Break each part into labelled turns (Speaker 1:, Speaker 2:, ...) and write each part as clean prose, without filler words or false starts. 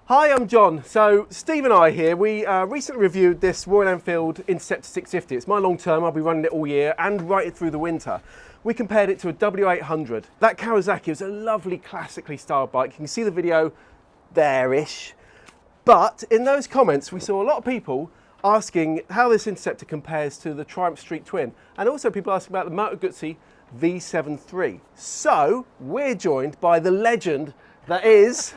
Speaker 1: Hi, I'm John. So Steve and I here, we recently reviewed this Royal Enfield Interceptor 650. It's my long term, I'll be running it all year and right through the winter. We compared it to a W800. That Kawasaki is a lovely classically styled bike. You can see the video there-ish. But in those comments, we saw a lot of people asking how this Interceptor compares to the Triumph Street Twin. And also people asking about the Moto Guzzi V7 III. So we're joined by the legend that is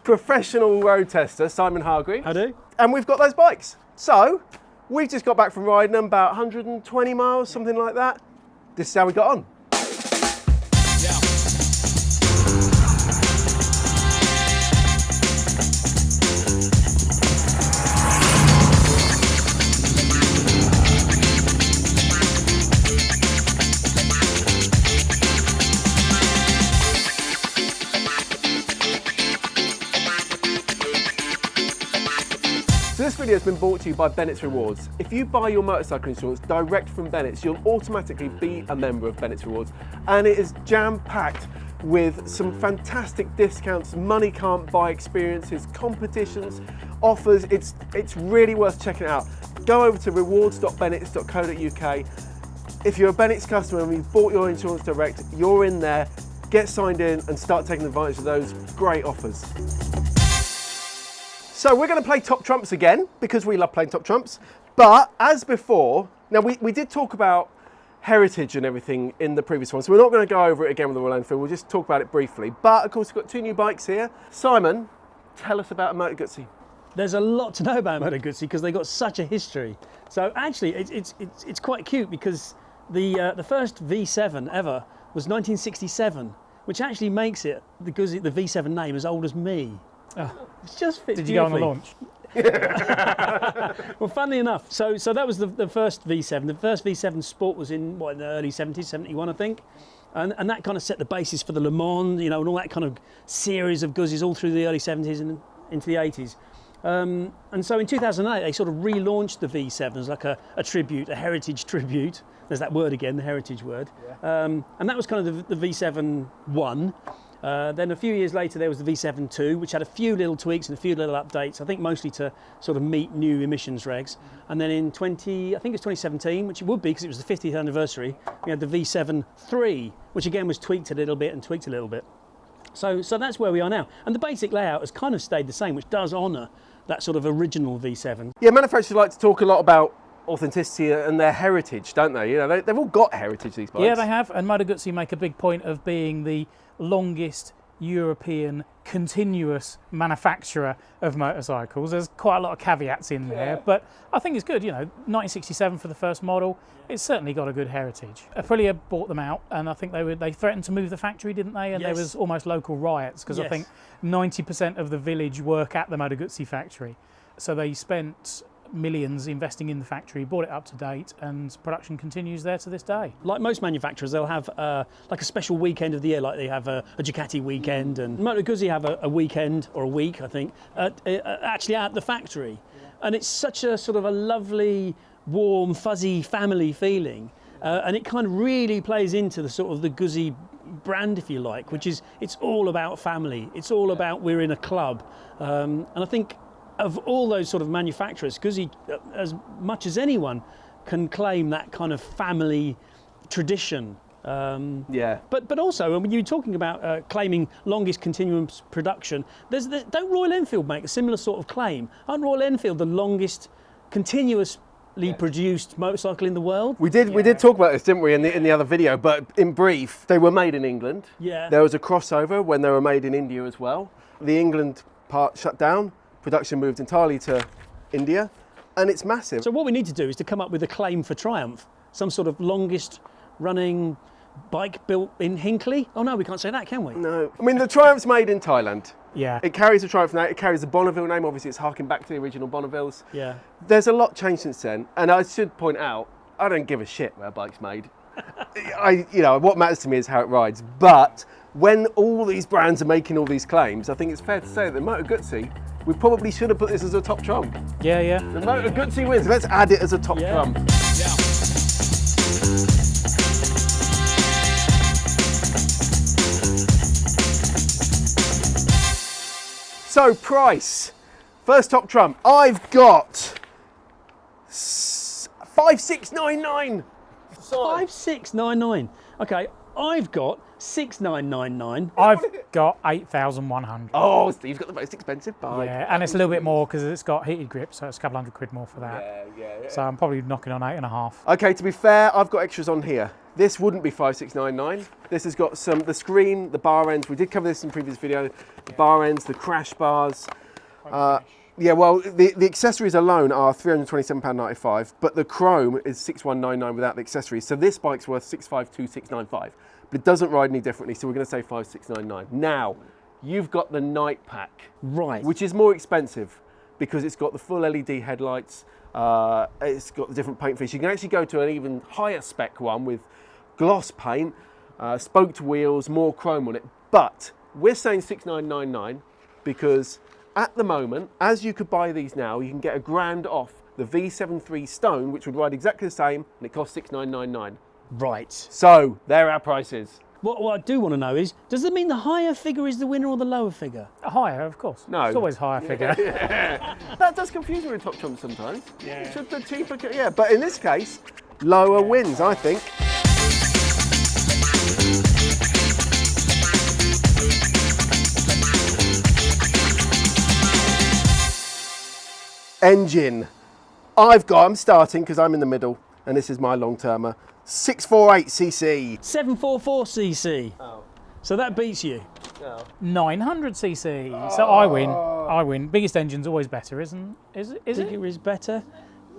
Speaker 1: professional road tester Simon Hargreaves.
Speaker 2: I do.
Speaker 1: And we've got those bikes. So we've just got back from riding them, about 120 miles, something like that. This is how we got on. So this video has been brought to you by Bennett's Rewards. If you buy your motorcycle insurance direct from Bennett's, you'll automatically be a member of Bennett's Rewards. And it is jam-packed with some fantastic discounts, money can't buy experiences, competitions, offers. It's really worth checking it out. Go over to rewards.bennetts.co.uk. If you're a Bennett's customer and you've bought your insurance direct, you're in there, get signed in and start taking advantage of those great offers. So we're going to play Top Trumps again, because we love playing Top Trumps. But as before, now we did talk about heritage and everything in the previous one, so we're not going to go over it again with the Royal Enfield, we'll just talk about it briefly. But of course we've got two new bikes here. Simon, tell us about a Moto Guzzi.
Speaker 2: There's a lot to know about Moto Guzzi because they've got such a history. So actually it's quite cute because the first V7 ever was 1967, which actually makes it the Guzzi, the V7 name, as old as me. Oh, it just fits.
Speaker 3: Did you go on the launch?
Speaker 2: Well, funnily enough, so that was the first V7. The first V7 Sport was in the early 70s, 71 I think, and that kind of set the basis for the Le Mans, you know, and all that kind of series of Guzzis all through the early 70s and into the 80s. And so in 2008 they sort of relaunched the V7 as like a tribute, a heritage tribute. There's that word again, the heritage word. Yeah. And that was kind of the V7 1. Then a few years later there was the V7 II, which had a few little tweaks and a few little updates, I think mostly to sort of meet new emissions regs. And then in 2017, which it would be because it was the 50th anniversary, we had the V7 III, which again was tweaked a little bit and tweaked a little bit. So that's where we are now. And the basic layout has kind of stayed the same, which does honour that sort of original V7.
Speaker 1: Yeah, manufacturers like to talk a lot about authenticity and their heritage, don't they? You know, they've all got heritage, these bikes.
Speaker 3: Yeah, they have, and Moto Guzzi make a big point of being the longest European continuous manufacturer of motorcycles. There's quite a lot of caveats in there, but I think it's good. You know, 1967 for the first model, it's certainly got a good heritage. Aprilia bought them out, and I think they threatened to move the factory, didn't they? And there was almost local riots because I think 90% of the village work at the Moto Guzzi factory. So they spent millions investing in the factory, brought it up to date, and production continues there to this day.
Speaker 2: Like most manufacturers, they'll have like a special weekend of the year, like they have a Ducati weekend, and Moto Guzzi have a weekend, or a week I think, actually at the factory. And it's such a sort of a lovely, warm, fuzzy family feeling, and it kind of really plays into the sort of the Guzzi brand, if you like, which is, it's all about family, it's all about we're in a club, and I think of all those sort of manufacturers, Guzzi, as much as anyone, can claim that kind of family tradition. But also, when you're talking about claiming longest continuous production, don't Royal Enfield make a similar sort of claim? Aren't Royal Enfield the longest continuously produced motorcycle in the world?
Speaker 1: We did talk about this, didn't we, in the other video? But in brief, they were made in England.
Speaker 2: Yeah.
Speaker 1: There was a crossover when they were made in India as well. The England part shut down. Production moved entirely to India, and it's massive.
Speaker 2: So what we need to do is to come up with a claim for Triumph, some sort of longest running bike built in Hinckley. Oh no, we can't say that, can we?
Speaker 1: No. I mean, the Triumph's made in Thailand.
Speaker 3: Yeah.
Speaker 1: It carries the Triumph name, it carries the Bonneville name, obviously it's harking back to the original Bonnevilles.
Speaker 2: Yeah.
Speaker 1: There's a lot changed since then, and I should point out, I don't give a shit where a bike's made. What matters to me is how it rides, but when all these brands are making all these claims, I think it's fair to say that the Moto Guzzi, we probably should have put this as a top trump.
Speaker 3: Yeah.
Speaker 1: The Moto Guzzi wins. Let's add it as a top trump. So price, first top trump. I've got 5699.
Speaker 2: 5699. Okay, I've got 6999.
Speaker 3: I've got 8,100.
Speaker 1: Oh, Steve's got the most expensive bike.
Speaker 3: Yeah, and it's a little bit more because it's got heated grips, so it's a couple £100 more for that.
Speaker 1: Yeah.
Speaker 3: So I'm probably knocking on 8.5.
Speaker 1: Okay, to be fair, I've got extras on here. This wouldn't be 5699. This has got the screen, the bar ends. We did cover this in the previous video. The bar ends, the crash bars. Yeah, well, the accessories alone are £327.95, but the chrome is 6199 without the accessories. So this bike's worth 652,695, but it doesn't ride any differently. So we're going to say 5699. Now, you've got the night pack,
Speaker 2: Right.
Speaker 1: which is more expensive because it's got the full LED headlights. It's got the different paint finishes. You can actually go to an even higher spec one with gloss paint, spoked wheels, more chrome on it. But we're saying 6999 because at the moment, as you could buy these now, you can get £1,000 off the V7 III Stone, which would ride exactly the same, and it costs 6999.
Speaker 2: Right.
Speaker 1: So there are our prices.
Speaker 2: What I do want to know is, does it mean the higher figure is the winner or the lower figure?
Speaker 3: Higher, of course.
Speaker 1: No.
Speaker 3: It's always higher figure.
Speaker 1: That does confuse me with top trumps sometimes. Yeah. Should the cheaper, yeah, but in this case, lower wins, I think. Engine. I'm starting because I'm in the middle, and this is my long-termer. 648cc.
Speaker 2: 744cc.
Speaker 1: Oh.
Speaker 2: So that beats you.
Speaker 3: 900cc. So I win. Biggest engine's always better, isn't it? Is it?
Speaker 2: It is better.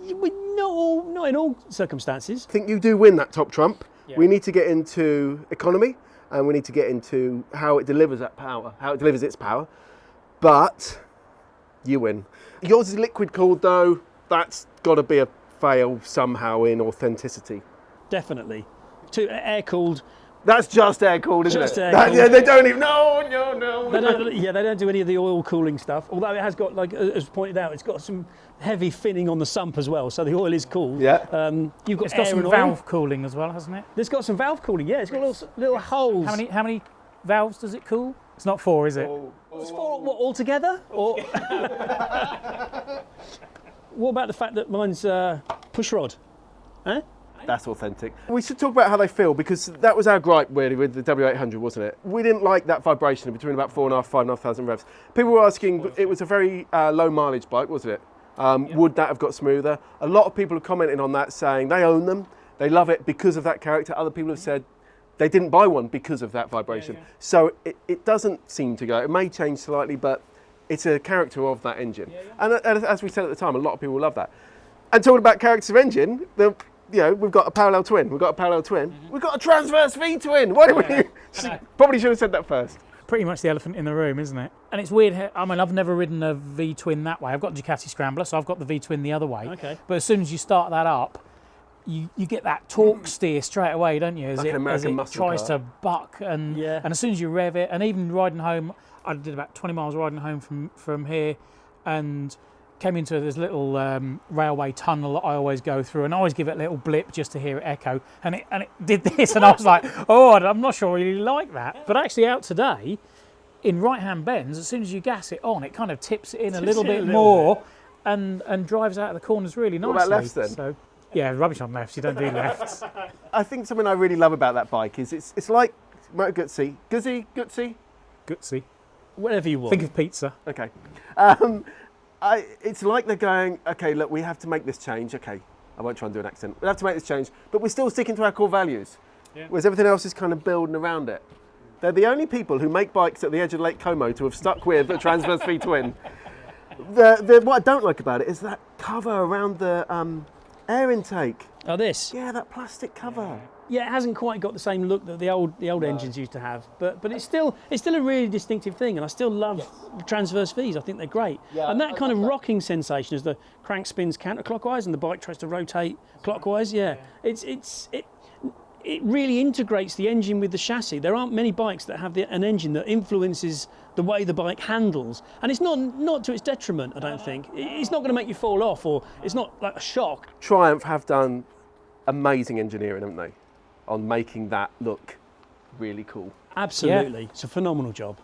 Speaker 2: Not in all circumstances.
Speaker 1: I think you do win that top trump.
Speaker 3: Yeah.
Speaker 1: We need to get into economy, and we need to get into how it delivers that power, how it delivers its power. But you win. Yours is liquid cooled though. That's got to be a fail somehow in authenticity.
Speaker 2: Definitely. Air cooled.
Speaker 1: That's just air cooled, isn't
Speaker 2: Just
Speaker 1: it?
Speaker 2: air
Speaker 1: That-
Speaker 2: cooled.
Speaker 1: yeah, they don't even. No.
Speaker 2: They don't do any of the oil cooling stuff. Although it has got, like as pointed out, it's got some heavy finning on the sump as well, so the oil is cooled.
Speaker 1: Yeah.
Speaker 2: You've got
Speaker 3: It's got
Speaker 2: air
Speaker 3: some
Speaker 2: and
Speaker 3: valve
Speaker 2: oil.
Speaker 3: cooling as well, hasn't it?
Speaker 2: It's got some valve cooling. Yeah, it's got little holes.
Speaker 3: How many valves does it cool? It's not 4, is it?
Speaker 2: It's four, what, all together? Or what about the fact that mine's push rod? Huh?
Speaker 1: That's authentic. We should talk about how they feel because that was our gripe really with the W800, wasn't it? We didn't like that vibration between about 4.5, 5,500 revs. People were asking, it was a very low mileage bike, wasn't it? Would that have got smoother? A lot of people have commented on that saying they own them, they love it because of that character. Other people have said they didn't buy one because of that vibration. So it doesn't seem to go. It may change slightly, but it's a character of that engine. And as we said at the time, a lot of people love that. And talking about characters of engine, we've got a parallel twin. We've got a transverse V twin. Why did we? Probably should have said that first.
Speaker 3: Pretty much the elephant in the room, isn't it? And it's weird. I mean, I've never ridden a V-twin that way. I've got a Ducati Scrambler, so I've got the V-twin the other way.
Speaker 2: Okay.
Speaker 3: But as soon as you start that up, you get that torque steer straight away, don't you? As
Speaker 1: Like an American
Speaker 3: it
Speaker 1: muscle
Speaker 3: tries
Speaker 1: car.
Speaker 3: to buck, and as soon as you rev it, and even riding home, I did about 20 miles riding home from here, and came into this little railway tunnel that I always go through, and I always give it a little blip just to hear it echo, and it did this, and I was like, oh, I'm not sure I really like that. But actually out today, in right-hand bends, as soon as you gas it on, it kind of tips it in a little bit more and drives out of the corners really nicely.
Speaker 1: What about lefts then?
Speaker 3: So, yeah, rubbish on lefts, you don't do lefts.
Speaker 1: I think something I really love about that bike is it's like Moto Guzzi.
Speaker 3: Gutsy.
Speaker 2: Whatever you want.
Speaker 3: Think of pizza.
Speaker 1: Okay. It's like they're going, okay, look, we have to make this change. Okay, I won't try and do an accent. We have to make this change, but we're still sticking to our core values. Yeah. Whereas everything else is kind of building around it. They're the only people who make bikes at the edge of Lake Como to have stuck with a transverse V twin. What I don't like about it is that cover around the air intake.
Speaker 2: Oh, this?
Speaker 1: Yeah, that plastic cover.
Speaker 2: Yeah, it hasn't quite got the same look that the old engines used to have, but it's still a really distinctive thing, and I still love transverse Vs. I think they're great, and that kind of rocking sensation as the crank spins counterclockwise and the bike tries to rotate clockwise. It really integrates the engine with the chassis. There aren't many bikes that have an engine that influences the way the bike handles, and it's not to its detriment. I don't think it's not going to make you fall off, or it's not like a shock.
Speaker 1: Triumph have done amazing engineering, haven't they, on making that look really cool.
Speaker 2: Absolutely, it's a phenomenal job.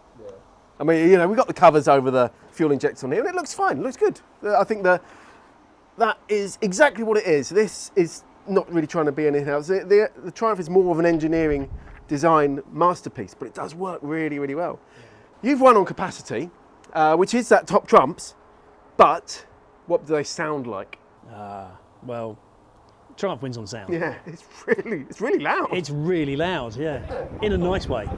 Speaker 1: I mean, you know, we've got the covers over the fuel injector on here, and it looks fine. It looks good. I think that is exactly what it is. This is not really trying to be anything else. The Triumph is more of an engineering design masterpiece, but it does work really, really well. You've won on capacity, which is that top trumps, but what do they sound like?
Speaker 2: Well, Triumph wins on sound.
Speaker 1: Yeah, it's really loud.
Speaker 2: It's really loud, yeah, in a nice way.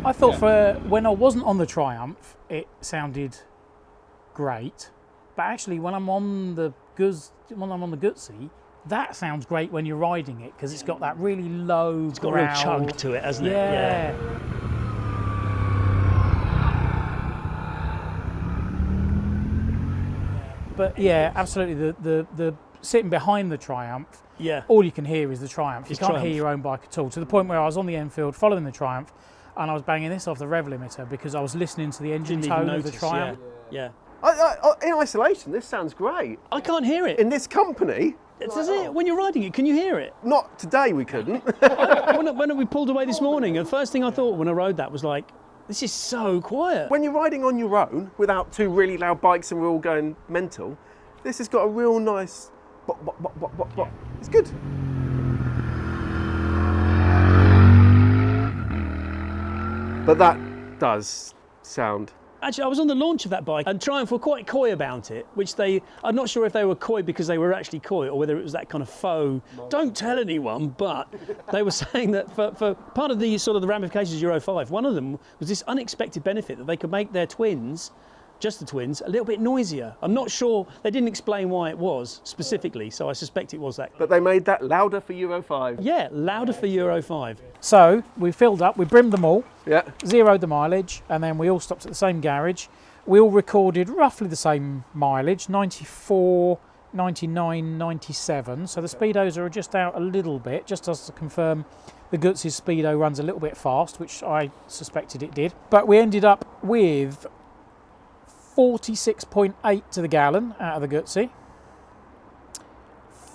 Speaker 3: I thought for when I wasn't on the Triumph, it sounded great, but actually when I'm on the Guzzi, that sounds great when you're riding it because it's got that really low.
Speaker 2: It's got a real chug to it, hasn't it?
Speaker 3: Yeah. But yeah, absolutely. The sitting behind the Triumph, all you can hear is the Triumph. You can't hear your own bike at all. To the point where I was on the Enfield following the Triumph, and I was banging this off the rev limiter because I was listening to the engine tone of the Triumph.
Speaker 2: Yeah.
Speaker 1: In isolation, this sounds great.
Speaker 2: I can't hear it.
Speaker 1: In this company,
Speaker 2: Does it? When you're riding it, can you hear it?
Speaker 1: not today. We couldn't.
Speaker 2: When we pulled away this morning, the first thing I thought when I rode that was like, this is so quiet.
Speaker 1: When you're riding on your own without two really loud bikes and we're all going mental, this has got a real nice bop, bop, bop, bop, bop, bop. It's good. But that does sound.
Speaker 2: Actually, I was on the launch of that bike and Triumph were quite coy about it, I'm not sure if they were coy because they were actually coy or whether it was that kind of faux, don't tell anyone, but they were saying that for part of the sort of the ramifications of Euro 5, one of them was this unexpected benefit that they could make their twins, just the twins, a little bit noisier. I'm not sure, they didn't explain why it was specifically, so I suspect it was that.
Speaker 1: But they made that louder for Euro 5.
Speaker 2: Yeah, louder for Euro 5.
Speaker 3: So we filled up, we brimmed them all,
Speaker 1: Yeah.
Speaker 3: zeroed the mileage, and then we all stopped at the same garage. We all recorded roughly the same mileage, 94, 99, 97. So the speedos are just out a little bit, just as to confirm the Guzzi speedo runs a little bit fast, which I suspected it did. But we ended up with 46.8 to the gallon out of the Guzzi,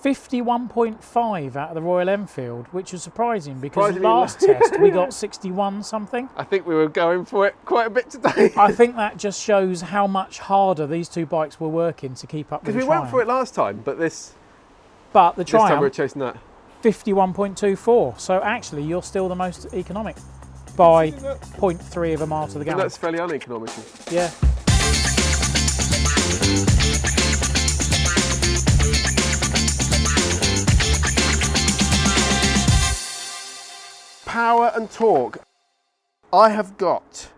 Speaker 3: 51.5 out of the Royal Enfield, which was surprising because last test we got 61 something.
Speaker 1: I think we were going for it quite a bit today.
Speaker 3: I think that just shows how much harder these two bikes were working to keep up with the
Speaker 1: Because we went for it last time, but this
Speaker 3: But the
Speaker 1: time we're
Speaker 3: Triumph,
Speaker 1: chasing that.
Speaker 3: 51.24. So actually you're still the most economic by 0.3 of a mile to the
Speaker 1: And
Speaker 3: gallon.
Speaker 1: that's fairly uneconomical.
Speaker 3: Yeah.
Speaker 1: Power and torque. I have got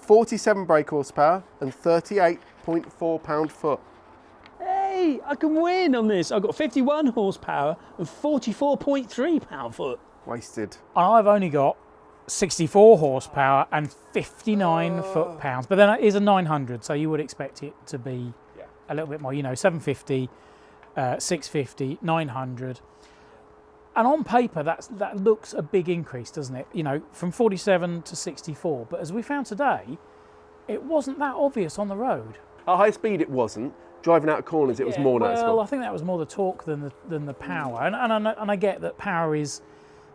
Speaker 1: 47 brake horsepower and 38.4 pound-foot.
Speaker 2: Hey, I can win on this. I've got 51 horsepower and 44.3 pound-foot.
Speaker 1: Wasted.
Speaker 3: And I've only got 64 horsepower and 59 foot-pounds. But then it is a 900, so you would expect it to be a little bit more, 750, 650, 900. And on paper, that looks a big increase, doesn't it? From 47 to 64. But as we found today, it wasn't that obvious on the road.
Speaker 1: At high speed it wasn't. Driving out of corners it was more noticeable.
Speaker 3: Well, I think that was more the torque than the power. And I get that power is,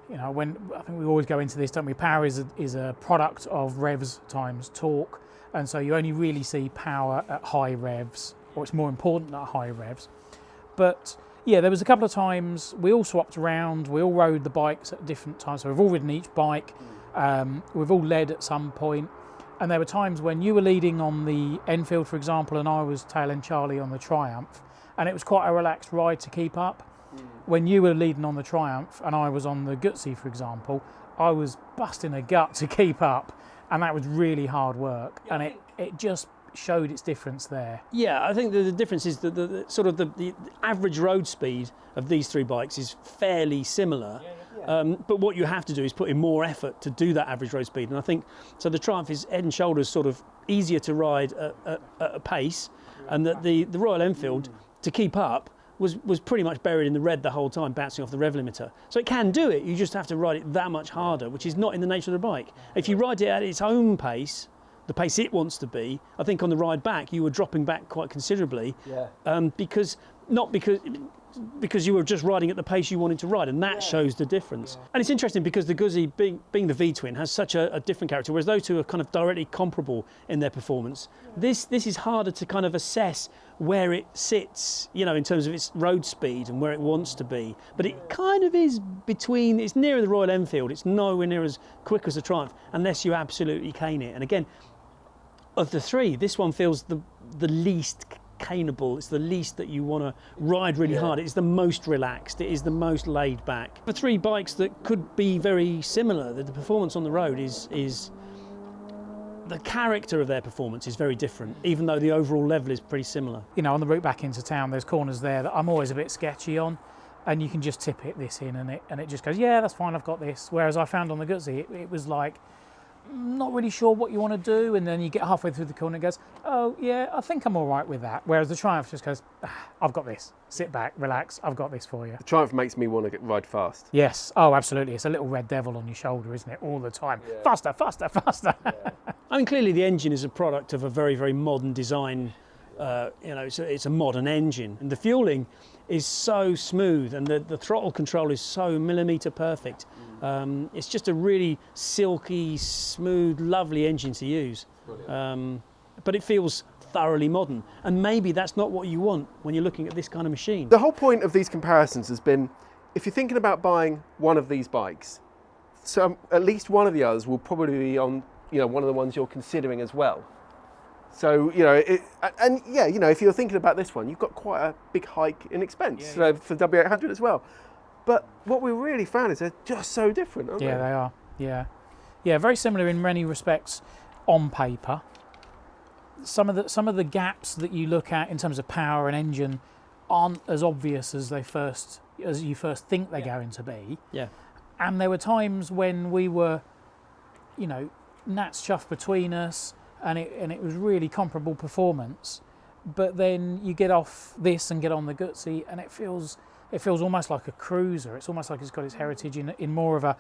Speaker 3: when I think we always go into this, don't we? Power is a product of revs times torque. And so you only really see power at high revs, or it's more important at high revs. But yeah, there was a couple of times we all swapped around, we all rode the bikes at different times. So we've all ridden each bike, we've all led at some point. And there were times when you were leading on the Enfield, for example, and I was tailing Charlie on the Triumph, and it was quite a relaxed ride to keep up. When you were leading on the Triumph and I was on the Guzzi, for example, I was busting a gut to keep up, and that was really hard work. And it just showed its difference there.
Speaker 2: Yeah, I think the difference is that the average road speed of these three bikes is fairly similar. But what you have to do is put in more effort to do that average road speed. And I think, so the Triumph is head and shoulders sort of easier to ride at a pace, and that the Royal Enfield, to keep up, was pretty much buried in the red the whole time, bouncing off the rev limiter. So it can do it, you just have to ride it that much harder, which is not in the nature of the bike. If you ride it at its own pace, the pace it wants to be, I think on the ride back you were dropping back quite considerably, because not because you were just riding at the pace you wanted to ride, and that shows the difference. And it's interesting because the Guzzi, being the V-twin, has such a different character, whereas those two are kind of directly comparable in their performance. This is harder to kind of assess where it sits, you know, in terms of its road speed and where it wants to be. But it kind of is between, it's nearer the Royal Enfield, it's nowhere near as quick as the Triumph, unless you absolutely cane it. And again, of the three, this one feels the least caneable. It's the least that you want to ride really hard. It's the most relaxed. It is the most laid back. For three bikes that could be very similar, the performance on the road is the character of their performance is very different, even though the overall level is pretty similar.
Speaker 3: You know, on the route back into town, there's corners there that I'm always a bit sketchy on, and you can just tip this in, and it just goes, yeah, that's fine, I've got this. Whereas I found on the Guzzi, it was like, not really sure what you want to do, and then you get halfway through the corner and it goes, oh yeah, I think I'm all right with that. Whereas the Triumph just goes, I've got this, sit back, relax, I've got this for you.
Speaker 1: The Triumph makes me want to ride fast.
Speaker 3: Yes, oh absolutely, it's a little red devil on your shoulder, isn't it, all the time. Faster, faster, faster.
Speaker 2: I mean, clearly the engine is a product of a very, very modern design. You know, it's a modern engine, and the fueling is so smooth, and the throttle control is so millimetre perfect. It's just a really silky, smooth, lovely engine to use. But it feels thoroughly modern, and maybe that's not what you want when you're looking at this kind of machine.
Speaker 1: The whole point of these comparisons has been, if you're thinking about buying one of these bikes, so at least one of the others will probably be on, you know, one of the ones you're considering as well. So, you know, if you're thinking about this one, you've got quite a big hike in expense for W800 as well. But what we really found is they're just so different, aren't they?
Speaker 3: Yeah, they are. Yeah, very similar in many respects on paper. Some of the gaps that you look at in terms of power and engine aren't as obvious as you first think they're going to be.
Speaker 2: Yeah.
Speaker 3: And there were times when we were, you know, gnats chuffed between us, and it was really comparable performance. But then you get off this and get on the Guzzi, and it feels almost like a cruiser. It's almost like it's got its heritage in more of a,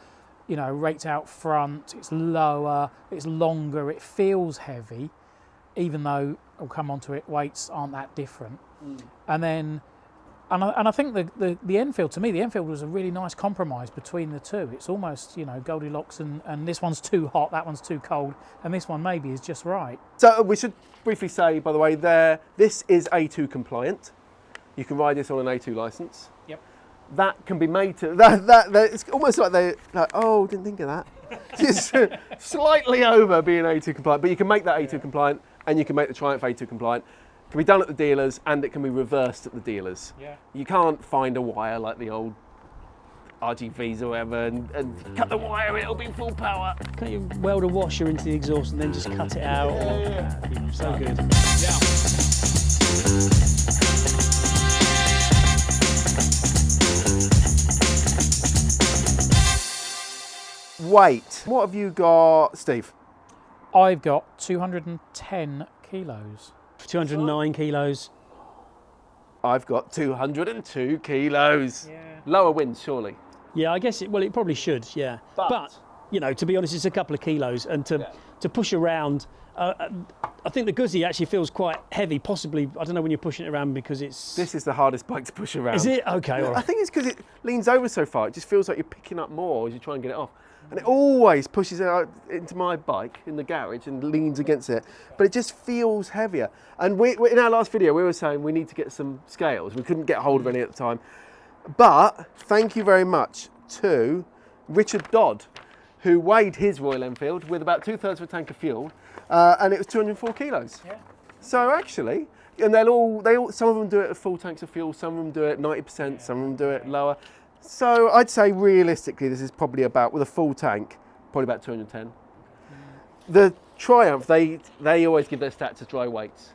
Speaker 3: you know, raked out front. It's lower, it's longer, it feels heavy, even though, I'll come on to it, weights aren't that different. And I think the Enfield, to me, the Enfield was a really nice compromise between the two. It's almost, you know, Goldilocks, and this one's too hot, that one's too cold, and this one maybe is just right.
Speaker 1: So we should briefly say, by the way, this is A2 compliant. You can ride this on an A2 licence.
Speaker 3: Yep.
Speaker 1: That can be made to, that it's almost like they're like, oh, didn't think of that. It's slightly over being A2 compliant, but you can make that A2 compliant, and you can make the Triumph A2 compliant. It can be done at the dealers, and it can be reversed at the dealers.
Speaker 3: Yeah.
Speaker 1: You can't find a wire like the old RGVs or whatever and cut the wire, it'll be full power.
Speaker 2: Can't you weld a washer into the exhaust and then just cut it out?
Speaker 1: Yeah.
Speaker 2: So good.
Speaker 1: Weight. What have you got, Steve?
Speaker 3: I've got 210 kilos.
Speaker 2: 209 kilos.
Speaker 1: I've got 202 kilos.
Speaker 3: Yeah.
Speaker 1: Lower winds, surely.
Speaker 2: Yeah, I guess it probably should, yeah. But you know, to be honest, it's a couple of kilos, and to push around, I think the Guzzi actually feels quite heavy, possibly, I don't know when you're pushing it around because it's...
Speaker 1: This is the hardest bike to push around.
Speaker 2: Is it? Okay, all right.
Speaker 1: I think it's because it leans over so far, it just feels like you're picking up more as you try and get it off. And it always pushes it out into my bike in the garage and leans against it, but it just feels heavier. And we in our last video, we were saying we need to get some scales. We couldn't get hold of any at the time. But thank you very much to Richard Dodd, who weighed his Royal Enfield with about 2/3 of a tank of fuel, and it was 204 kilos.
Speaker 3: Yeah.
Speaker 1: So actually, and they all, some of them do it at full tanks of fuel, some of them do it 90%, some of them do it lower. So I'd say realistically, this is probably about, with a full tank, probably about 210. The Triumph, they always give their stats as dry weights.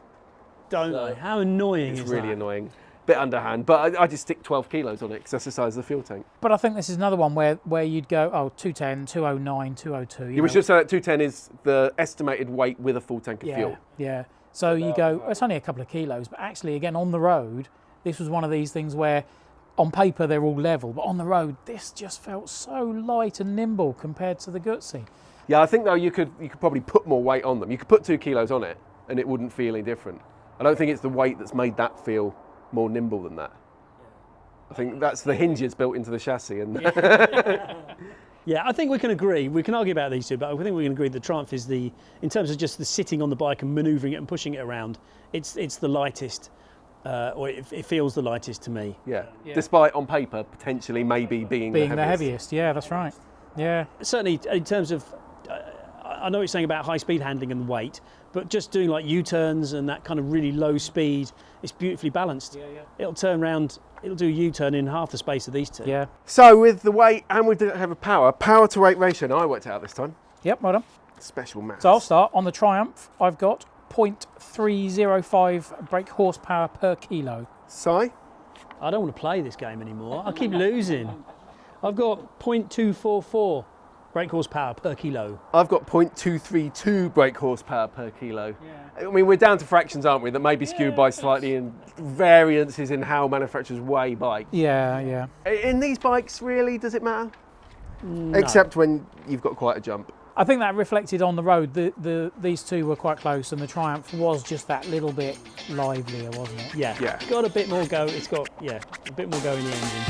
Speaker 2: Don't they? How annoying is that?
Speaker 1: It's really annoying. Bit underhand, but I just stick 12 kilos on it because that's the size of the fuel tank.
Speaker 3: But I think this is another one where you'd go, oh, 210, 209, 202.
Speaker 1: We should say that 210 is the estimated weight with a full tank of fuel.
Speaker 3: Yeah. So you go, it's only a couple of kilos, but actually, again, on the road, this was one of these things where on paper they're all level, but on the road, this just felt so light and nimble compared to the Guzzi.
Speaker 1: Yeah, I think though you could probably put more weight on them. You could put 2 kilos on it and it wouldn't feel any different. I don't think it's the weight that's made that feel more nimble than that. I think that's the hinges built into the chassis. And
Speaker 2: Yeah, I think we can agree. We can argue about these two, but I think we can agree the Triumph is in terms of just the sitting on the bike and manoeuvring it and pushing it around, it's the lightest, or it feels the lightest to me.
Speaker 1: yeah. Despite on paper potentially maybe being the
Speaker 3: heaviest. Yeah, that's right. Yeah.
Speaker 2: Certainly in terms of, I know what you're saying about high speed handling and weight, but just doing like U-turns and that kind of really low speed, it's beautifully balanced.
Speaker 3: Yeah.
Speaker 2: It'll turn around, it'll do a U-turn in half the space of these two.
Speaker 3: Yeah.
Speaker 1: So with the weight and with the power to weight ratio, I worked it out this time.
Speaker 3: Yep, well done.
Speaker 1: Special maths.
Speaker 3: So I'll start. On the Triumph, I've got 0.305 brake horsepower per kilo.
Speaker 1: Si?
Speaker 2: I don't want to play this game anymore. I keep losing. I've got 0.244 brake horsepower per kilo.
Speaker 1: I've got 0.232 brake horsepower per kilo. I mean, we're down to fractions, aren't we? That may be skewed by slightly in variances in how manufacturers weigh bikes.
Speaker 3: Yeah.
Speaker 1: In these bikes, really, does it matter?
Speaker 2: No.
Speaker 1: Except when you've got quite a jump.
Speaker 3: I think that reflected on the road. These two were quite close, and the Triumph was just that little bit livelier, wasn't it?
Speaker 2: Yeah.
Speaker 1: Yeah.
Speaker 2: Got a bit more go. It's got, a bit more go in the engine.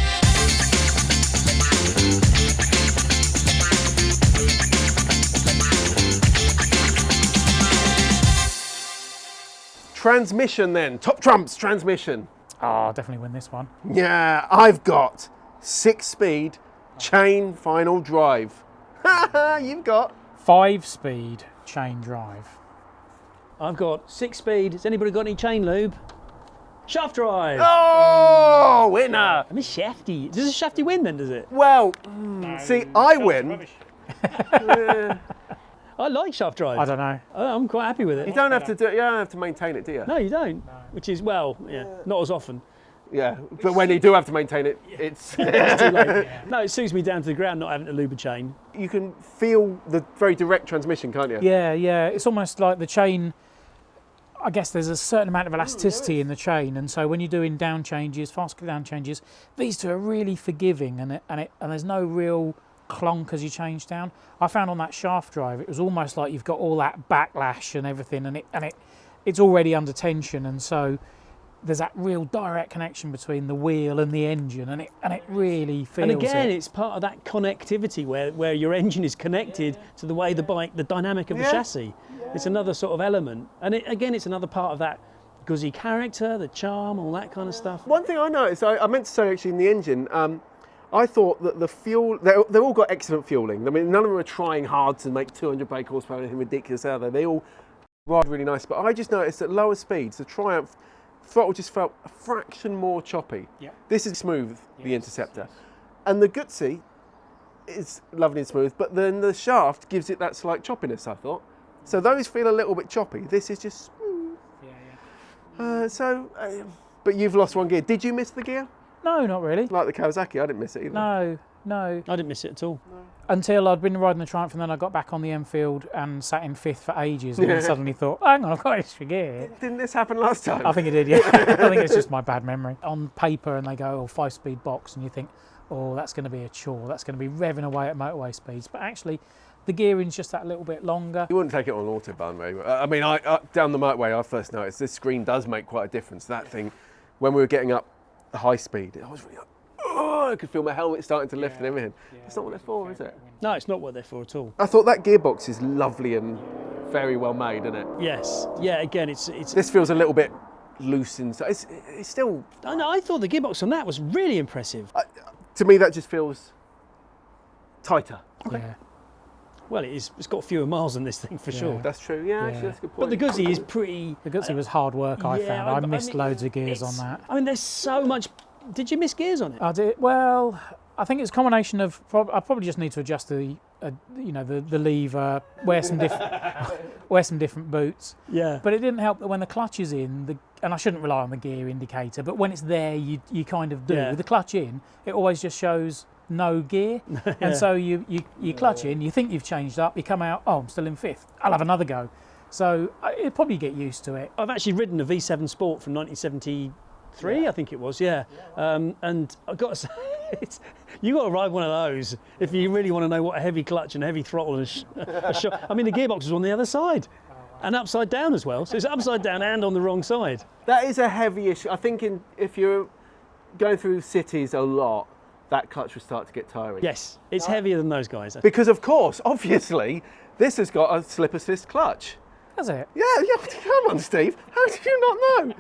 Speaker 1: Transmission then. Top trumps transmission.
Speaker 3: Oh, I'll definitely win this one.
Speaker 1: Yeah, I've got 6-speed chain final drive. You've got
Speaker 3: 5-speed chain drive.
Speaker 2: I've got 6-speed. Has anybody got any chain lube? Shaft drive.
Speaker 1: Oh, winner.
Speaker 2: I miss Shafty. Does a Shafty win then, does it?
Speaker 1: Well, see, I win.
Speaker 2: I like shaft drive.
Speaker 3: I don't know.
Speaker 2: I'm quite happy with it.
Speaker 1: You don't have to do. You don't have to maintain it, do you?
Speaker 2: No, you don't. Which is, not as often.
Speaker 1: Yeah, but when you do have to maintain it, it's
Speaker 2: It's too late. No, it suits me down to the ground not having to lube a chain.
Speaker 1: you can feel the very direct transmission, can't you?
Speaker 3: Yeah. It's almost like the chain. I guess there's a certain amount of elasticity in the chain, and so when you're doing down changes, fast down changes, these two are really forgiving, and there's no real clonk as you change down. I found on that shaft drive, it was almost like you've got all that backlash and everything, and it's already under tension, and so there's that real direct connection between the wheel and the engine, and it really feels.
Speaker 2: And again,
Speaker 3: it.
Speaker 2: it's part of that connectivity where your engine is connected to the way the bike, the dynamic of the chassis. It's another sort of element, and it's another part of that Guzzi character, the charm, all that kind of stuff.
Speaker 1: One thing I noticed, I meant to say actually in the engine, I thought that the fuel, they've all got excellent fueling. I mean, none of them are trying hard to make 200 brake horsepower or anything ridiculous out there. They all ride really nice. But I just noticed at lower speeds, the Triumph throttle just felt a fraction more choppy.
Speaker 3: Yeah.
Speaker 1: This is smooth, the Interceptor. And the Guzzi is lovely and smooth, but then the shaft gives it that slight choppiness, I thought. So those feel a little bit choppy. This is just smooth. But you've lost one gear. Did you miss the gear?
Speaker 3: No, not really.
Speaker 1: Like the Kawasaki, I didn't miss it either.
Speaker 3: No.
Speaker 2: I didn't miss it at all.
Speaker 3: Until I'd been riding the Triumph, and then I got back on the Enfield and sat in 5th for ages, and then suddenly thought, hang on, I've got extra gear.
Speaker 1: Didn't this happen last time?
Speaker 3: I think it did, yeah. I think it's just my bad memory. On paper, and they go, 5-speed box, and you think, that's going to be a chore. That's going to be revving away at motorway speeds. But actually, the gearing's just that little bit longer.
Speaker 1: You wouldn't take it on Autobahn, very well. I mean, down the motorway, I first noticed this screen does make quite a difference. That thing, when we were getting up the high speed, I was really like, I could feel my helmet starting to lift and everything. It's not what they're for, is it?
Speaker 2: No, it's not what they're for at all.
Speaker 1: I thought that gearbox is lovely and very well made, isn't it?
Speaker 2: Yes. Yeah, again, it's...
Speaker 1: This feels a little bit loose inside. It's still...
Speaker 2: I thought the gearbox on that was really impressive.
Speaker 1: To me, that just feels tighter.
Speaker 3: Yeah.
Speaker 2: Well, it's got fewer miles than this thing for sure.
Speaker 1: That's true, actually, that's a good
Speaker 2: But
Speaker 1: point.
Speaker 2: the Guzzi is pretty...
Speaker 3: The Guzzi was hard work, I found. I missed loads of gears on that.
Speaker 2: I mean, there's so much... Did you miss gears on it?
Speaker 3: I did. Well, I think it's a combination of... I probably just need to adjust the lever, wear some different boots.
Speaker 2: Yeah.
Speaker 3: But it didn't help that when the clutch is in, and I shouldn't rely on the gear indicator, but when it's there, you kind of do.
Speaker 2: Yeah.
Speaker 3: With the clutch in, it always just shows no gear. And so you clutch in, you think you've changed up, you come out, I'm still in 5th. I'll have another go. So it'll probably get used to it.
Speaker 2: I've actually ridden a V7 Sport from 1973, I think it was, yeah. And I've got to say, you've got to ride one of those if you really want to know what a heavy clutch and a heavy throttle and I mean, the gearbox was on the other side. and upside down as well. So it's upside down and on the wrong side.
Speaker 1: That is a heavy issue. I think if you're going through cities a lot, that clutch will start to get tiring.
Speaker 2: Yes, it's heavier than those guys.
Speaker 1: Because of course, obviously, this has got a slip assist clutch.
Speaker 3: Has it?
Speaker 1: Yeah, come on, Steve. How did you not know?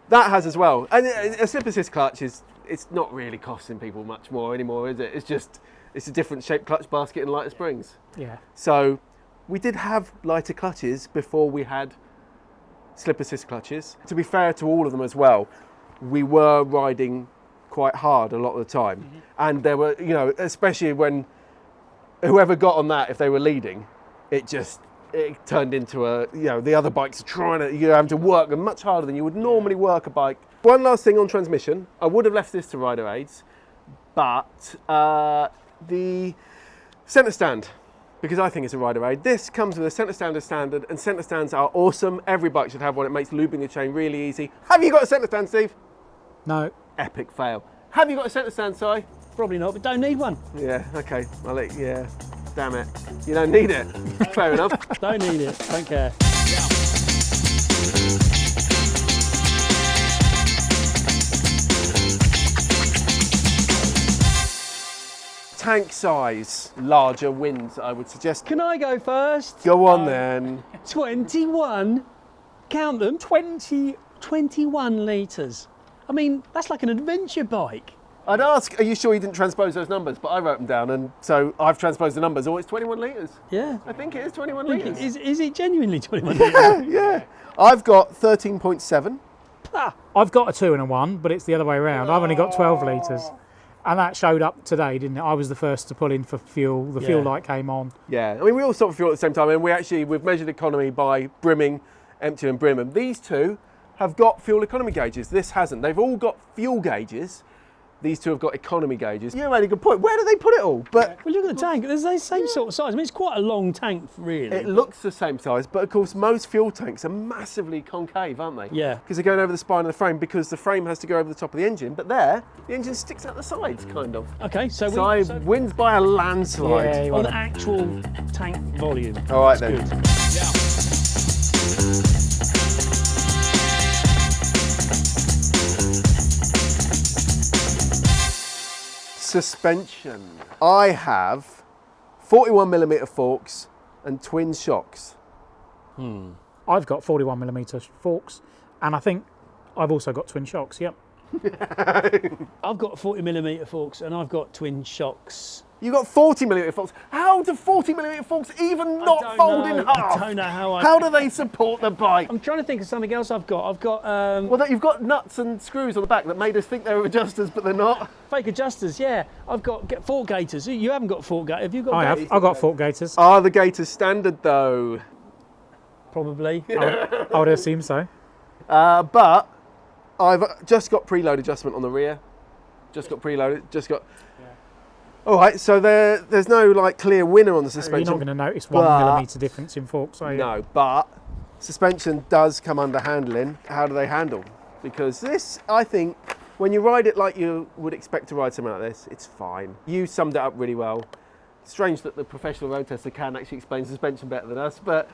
Speaker 1: That has as well. And a slip assist clutch it's not really costing people much more anymore, is it? It's a different shaped clutch basket and lighter springs.
Speaker 3: Yeah.
Speaker 1: So we did have lighter clutches before we had slip assist clutches. To be fair to all of them as well, we were riding quite hard a lot of the time. And there were, especially when whoever got on that, if they were leading, it turned into the other bikes are you're having to work them much harder than you would normally work a bike. One last thing on transmission, I would have left this to rider aids, but the centre stand, because I think it's a rider aid. This comes with a centre stand as standard, and centre stands are awesome. Every bike should have one. It makes lubing the chain really easy. Have you got a centre stand, Steve?
Speaker 3: No.
Speaker 1: Epic fail. Have you got a centre stand, Si?
Speaker 2: Probably not, but don't need one.
Speaker 1: Yeah, okay. Damn it. You don't need it. Fair enough.
Speaker 2: Don't need it, don't care.
Speaker 1: Tank size, larger wins, I would suggest.
Speaker 2: Can I go first?
Speaker 1: Go on then.
Speaker 2: 21, count them, 21 litres. I mean, that's like an adventure bike.
Speaker 1: I'd ask, are you sure you didn't transpose those numbers? But I wrote them down, and so I've transposed the numbers. Oh, it's 21 litres.
Speaker 2: Yeah.
Speaker 1: I think it is 21 litres.
Speaker 2: Is it genuinely 21 litres?
Speaker 1: Yeah. I've got 13.7.
Speaker 3: I've got a 2 and a 1, but it's the other way around. I've only got 12 litres. And that showed up today, didn't it? I was the first to pull in for fuel. The fuel light came on.
Speaker 1: Yeah, I mean, we all stopped for fuel at the same time, and we've measured economy by brimming, empty and brim, and these two have got fuel economy gauges. This hasn't. They've all got fuel gauges. These two have got economy gauges. You made a good point. Where do they put it all? But
Speaker 2: well, look at the tank. They're the same sort of size. I mean, it's quite a long tank, really.
Speaker 1: it looks the same size, but of course, most fuel tanks are massively concave, aren't they?
Speaker 2: Yeah.
Speaker 1: Because they're going over the spine of the frame, because the frame has to go over the top of the engine. But there, the engine sticks out the sides, kind of.
Speaker 2: Okay, so
Speaker 1: wins by a landslide.
Speaker 3: Yeah,
Speaker 2: on actual tank volume.
Speaker 1: All right
Speaker 2: That's
Speaker 1: then.
Speaker 2: good.
Speaker 1: Suspension. I have 41mm forks and twin shocks.
Speaker 3: I've got 41mm forks, and I think I've also got twin shocks, yep.
Speaker 2: I've got 40mm forks and I've got twin shocks.
Speaker 1: You got 40mm forks. How do 40mm forks even not fold in half?
Speaker 2: I don't know how
Speaker 1: How do they support the bike?
Speaker 2: I'm trying to think of something else I've got. I've got
Speaker 1: Well, you've got nuts and screws on the back that made us think they were adjusters, but they're not.
Speaker 2: fake adjusters, yeah. I've got fork gators. You haven't got fork gators. Have you got
Speaker 3: I
Speaker 2: gators?
Speaker 3: have. I've got fork gators.
Speaker 1: Are the gators standard though?
Speaker 2: Probably.
Speaker 3: I would assume so.
Speaker 1: But I've just got preload adjustment on the rear. Just got preloaded. All right, so there's no like clear winner on the suspension.
Speaker 3: You're not going to notice 1mm difference in forks, are you?
Speaker 1: No, but suspension does come under handling. How do they handle? Because this, I think, when you ride it like you would expect to ride something like this, it's fine. You summed it up really well. Strange that the professional road tester can actually explain suspension better than us, but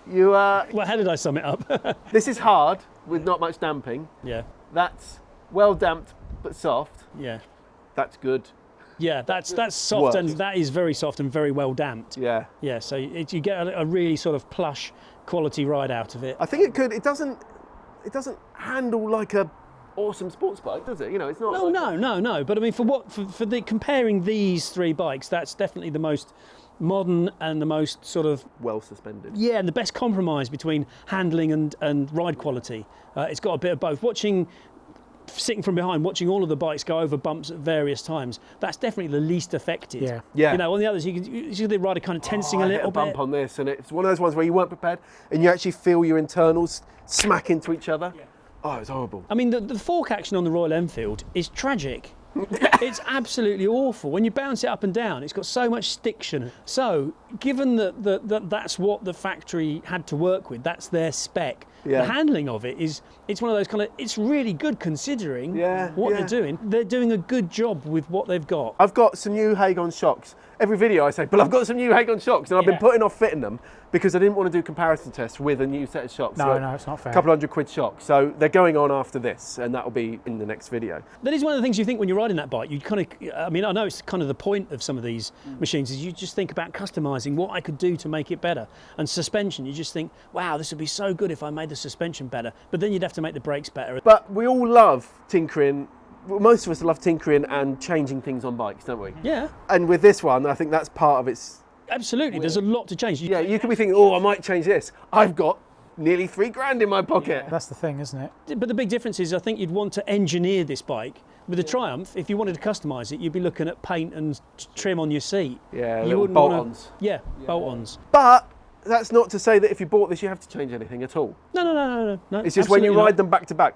Speaker 1: you...
Speaker 2: Well, how did I sum it up?
Speaker 1: This is hard with not much damping.
Speaker 2: Yeah.
Speaker 1: That's well damped but soft.
Speaker 2: Yeah.
Speaker 1: That's good.
Speaker 2: Yeah, that's soft, and
Speaker 1: Worked.
Speaker 2: that is very soft and very well damped.
Speaker 1: Yeah.
Speaker 2: Yeah, so you get a really sort of plush quality ride out of it.
Speaker 1: I think it could. It doesn't handle like a awesome sports bike, does it? You know, it's not.
Speaker 2: No. But I mean, for the comparing these three bikes, that's definitely the most modern and the most sort of
Speaker 1: Well suspended.
Speaker 2: yeah, and the best compromise between handling and ride quality. It's got a bit of both. Sitting from behind, watching all of the bikes go over bumps at various times, that's definitely the least affected.
Speaker 3: Yeah.
Speaker 2: You know, on the others, you see the rider kind of tensing a
Speaker 1: I hit
Speaker 2: little
Speaker 1: a bump
Speaker 2: bit.
Speaker 1: on this, and it's one of those ones where you weren't prepared, and you actually feel your internals smack into each other. Yeah. Oh, it's horrible.
Speaker 2: I mean, the fork action on the Royal Enfield is tragic. It's absolutely awful. When you bounce it up and down, it's got so much stiction. So, given that that's what the factory had to work with, that's their spec.
Speaker 1: Yeah.
Speaker 2: The handling of it it's one of those kind of, it's really good considering what
Speaker 1: Yeah.
Speaker 2: they're doing. They're doing a good job with what they've got.
Speaker 1: I've got some new Hagon shocks, every video I say, but I've got some new Hagon shocks, and I've been
Speaker 2: Yeah.
Speaker 1: putting off fitting them because I didn't want to do comparison tests with a new set of shocks.
Speaker 3: No,
Speaker 1: So
Speaker 3: no, it's not fair.
Speaker 1: a couple £100 shocks. So they're going on after this, and that'll be in the next video.
Speaker 2: That is one of the things you think when you're riding that bike. You kind of, I mean, I know it's kind of the point of some of these machines is you just think about customising what I could do to make it better. And suspension, you just think, wow, this would be so good if I made the suspension better. But then you'd have to make the brakes better.
Speaker 1: But we all love tinkering. Well, most of us love tinkering and changing things on bikes, don't we?
Speaker 2: Yeah,
Speaker 1: And with this one, I think that's part of its.
Speaker 2: absolutely. There's a lot to change.
Speaker 1: Yeah, you could be thinking, oh, I might change this. I've got nearly £3,000 in my pocket.
Speaker 3: That's the thing, isn't it?
Speaker 2: But the big difference is I think you'd want to engineer this bike. With the Triumph, if you wanted to customise it, you'd be looking at paint and trim on your seat.
Speaker 1: Yeah,
Speaker 2: you
Speaker 1: little
Speaker 2: wouldn't wanna-
Speaker 1: bolt-ons.
Speaker 2: Yeah, bolt-ons.
Speaker 1: But that's not to say that if you bought this, you have to change anything at all.
Speaker 2: No.
Speaker 1: It's just when you
Speaker 2: absolutely
Speaker 1: ride
Speaker 2: not.
Speaker 1: them back to back,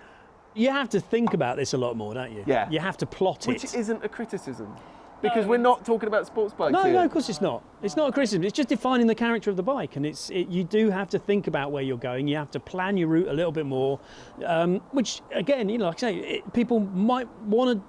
Speaker 2: You have to think about this a lot more, don't you?
Speaker 1: Yeah.
Speaker 2: You have to plot
Speaker 1: which
Speaker 2: it.
Speaker 1: isn't a criticism. Because we're not talking about sports bikes
Speaker 2: No,
Speaker 1: here.
Speaker 2: no, of course it's not. It's not a criticism. It's just defining the character of the bike, and you do have to think about where you're going. You have to plan your route a little bit more, which again, like I say, people might want to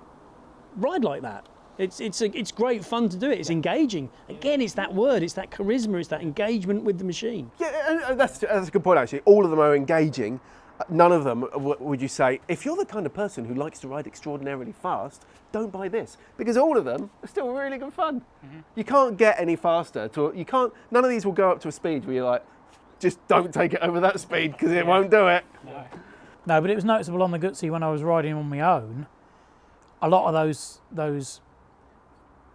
Speaker 2: ride like that. It's great fun to do it. It's engaging. Again, it's that word. It's that charisma. It's that engagement with the machine.
Speaker 1: Yeah, and that's a good point, actually. All of them are engaging. None of them would you say, if you're the kind of person who likes to ride extraordinarily fast, don't buy this. Because all of them are still really good fun. You can't get any faster. None of these will go up to a speed where you're like, just don't take it over that speed because it won't do it.
Speaker 3: No, but it was noticeable on the Guzzi when I was riding on my own. A lot of those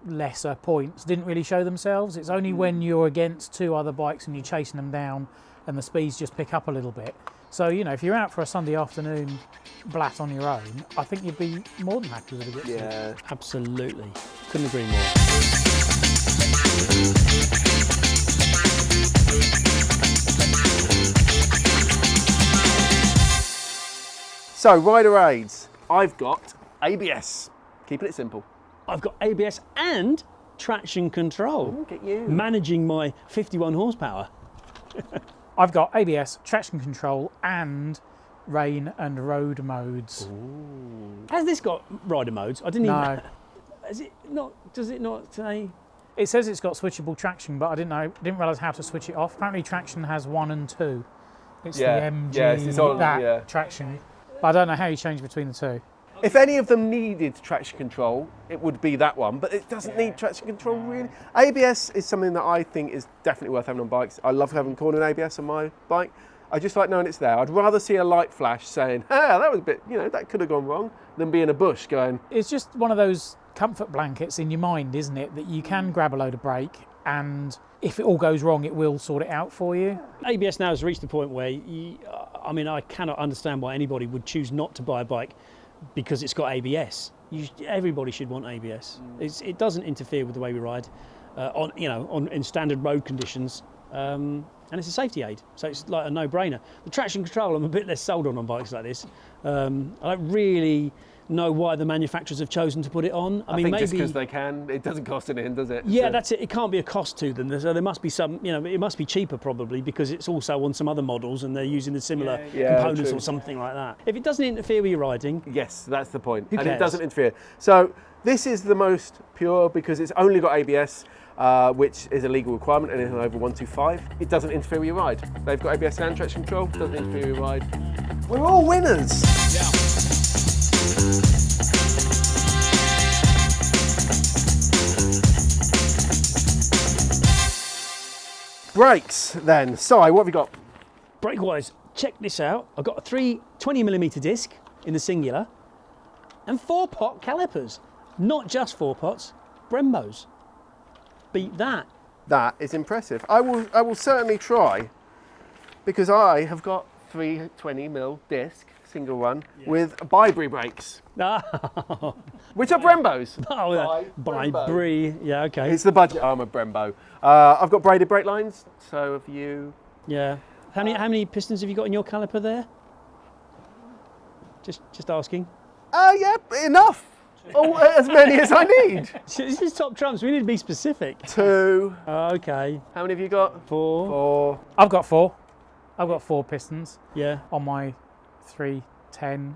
Speaker 3: lesser points didn't really show themselves. It's only when you're against two other bikes and you're chasing them down and the speeds just pick up a little bit. So, if you're out for a Sunday afternoon blat on your own, I think you'd be more than happy with a Guzzi.
Speaker 1: Yeah.
Speaker 2: Absolutely. Couldn't agree more.
Speaker 1: So, rider aids. I've got ABS. Keeping it simple.
Speaker 2: I've got ABS and traction control.
Speaker 1: Look at you.
Speaker 2: Managing my 51 horsepower.
Speaker 3: I've got ABS, traction control, and rain and road modes.
Speaker 2: Has this got rider modes? I didn't
Speaker 3: No.
Speaker 2: even. Is it not? Does it not say?
Speaker 3: It says it's got switchable traction, but I didn't realise how to switch it off. Apparently, traction has 1 and 2. It's
Speaker 1: Yeah.
Speaker 3: the MG
Speaker 1: Yes, it's on,
Speaker 3: that
Speaker 1: yeah.
Speaker 3: traction. But I don't know how you change between the two.
Speaker 1: If any of them needed traction control, it would be that one, but it doesn't need traction control really. ABS is something that I think is definitely worth having on bikes. I love having corner ABS on my bike. I just like knowing it's there. I'd rather see a light flash saying, that was a bit, that could have gone wrong, than be in a bush going,
Speaker 3: It's just one of those comfort blankets in your mind, isn't it? That you can grab a load of brake, and if it all goes wrong, it will sort it out for you.
Speaker 2: ABS now has reached the point where, I cannot understand why anybody would choose not to buy a bike because it's got ABS. Everybody should want ABS. It doesn't interfere with the way we ride in standard road conditions, and it's a safety aid, so it's like a no-brainer. The traction control, I'm a bit less sold on bikes like this. I don't really know why the manufacturers have chosen to put it on.
Speaker 1: I think just because they can, it doesn't cost anything, does it?
Speaker 2: Yeah,
Speaker 1: So-
Speaker 2: that's it. It can't be a cost to them. So there must be some, it must be cheaper probably because it's also on some other models and they're using the similar
Speaker 1: Yeah,
Speaker 2: components
Speaker 1: true.
Speaker 2: or something like that. If it doesn't interfere with your riding,
Speaker 1: Yes, that's the point.
Speaker 2: Who
Speaker 1: And it
Speaker 2: cares?
Speaker 1: doesn't interfere. So this is the most pure because it's only got ABS, which is a legal requirement, anything over 125. It doesn't interfere with your ride. They've got ABS and traction control, doesn't interfere with your ride. We're all winners. Brakes then. Si, what have we got?
Speaker 2: brake-wise, check this out. I've got a 20mm disc in the singular and 4-pot calipers. Not just 4-pots, Brembos. Beat that.
Speaker 1: That is impressive. I will certainly try because I have got 320mm disc, single one, with Bybree brakes, which are Brembos.
Speaker 2: By
Speaker 1: Brembo.
Speaker 2: Brie. Yeah, okay.
Speaker 1: It's the budget arm of Brembo. I've got braided brake lines, so have you.
Speaker 2: Yeah. How many pistons have you got in your caliper there? Just asking.
Speaker 1: Yeah, enough. Oh, as many as I need.
Speaker 2: This is top trumps. We need to be specific.
Speaker 1: 2.
Speaker 2: Okay.
Speaker 1: How many have you got?
Speaker 2: 4.
Speaker 1: 4.
Speaker 3: I've got 4. I've got 4 pistons
Speaker 2: Yeah.
Speaker 3: on my 310mm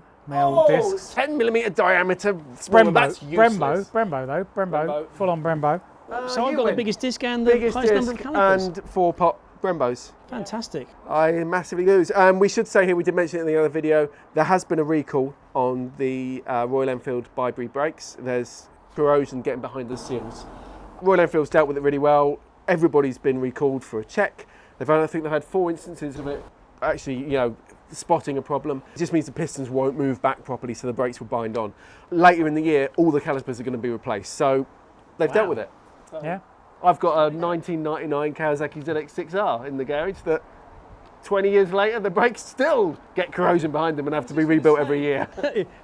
Speaker 3: discs.
Speaker 1: 10mm diameter. Smaller.
Speaker 3: Brembo,
Speaker 1: That's useless.
Speaker 3: Brembo though, Brembo,
Speaker 1: Brembo.
Speaker 3: full on Brembo.
Speaker 2: So I've
Speaker 1: you
Speaker 2: got
Speaker 1: win.
Speaker 2: the biggest disc and the
Speaker 1: Biggest
Speaker 2: highest number of
Speaker 1: disc
Speaker 2: calipers.
Speaker 1: and 4-pot Brembos.
Speaker 2: Fantastic.
Speaker 1: I massively lose. We should say here, we did mention it in the other video, there has been a recall on the Royal Enfield Bybury brakes. There's corrosion getting behind the seals. Royal Enfield's dealt with it really well. Everybody's been recalled for a check. I think they've had 4 instances of it actually, spotting a problem. It just means the pistons won't move back properly, so the brakes will bind on. Later in the year, all the calipers are going to be replaced. So they've dealt with it.
Speaker 3: Yeah.
Speaker 1: I've got a 1999 Kawasaki ZX6R in the garage that 20 years later, the brakes still get corrosion behind them and have to be rebuilt every year.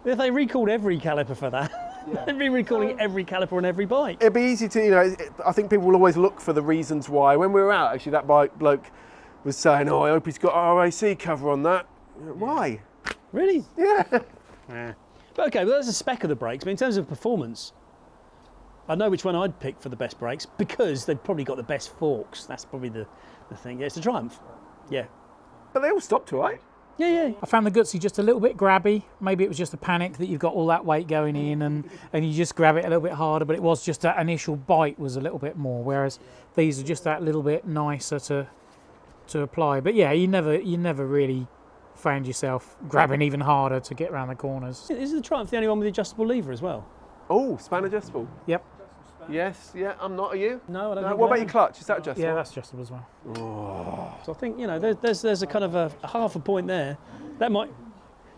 Speaker 2: If they recalled every caliper for that, they'd be recalling every caliper on every bike.
Speaker 1: It'd be easy to, I think people will always look for the reasons why. When we were out, actually, that bloke was saying, I hope he's got RAC cover on that. Why?
Speaker 2: Really?
Speaker 1: Yeah.
Speaker 2: But okay, well, there's a spec of the brakes, but in terms of performance, I know which one I'd pick for the best brakes because they've probably got the best forks. That's probably the thing. Yeah, it's the Triumph. Yeah.
Speaker 1: But they all stopped all right.
Speaker 2: Yeah.
Speaker 3: I found the Guzzi just a little bit grabby. Maybe it was just a panic that you've got all that weight going in and you just grab it a little bit harder, but it was just that initial bite was a little bit more, whereas these are just that little bit nicer to apply. But yeah, you never really found yourself grabbing even harder to get around the corners.
Speaker 2: Is the Triumph the only one with the adjustable lever as well?
Speaker 1: Oh, span adjustable.
Speaker 3: Yep.
Speaker 1: Yes, yeah, I'm not. Are you?
Speaker 2: No, I don't think
Speaker 1: What
Speaker 2: so.
Speaker 1: about your clutch? Is that adjustable?
Speaker 3: Yeah, that's adjustable as well.
Speaker 2: So I think, there's a kind of a half a point there. That might...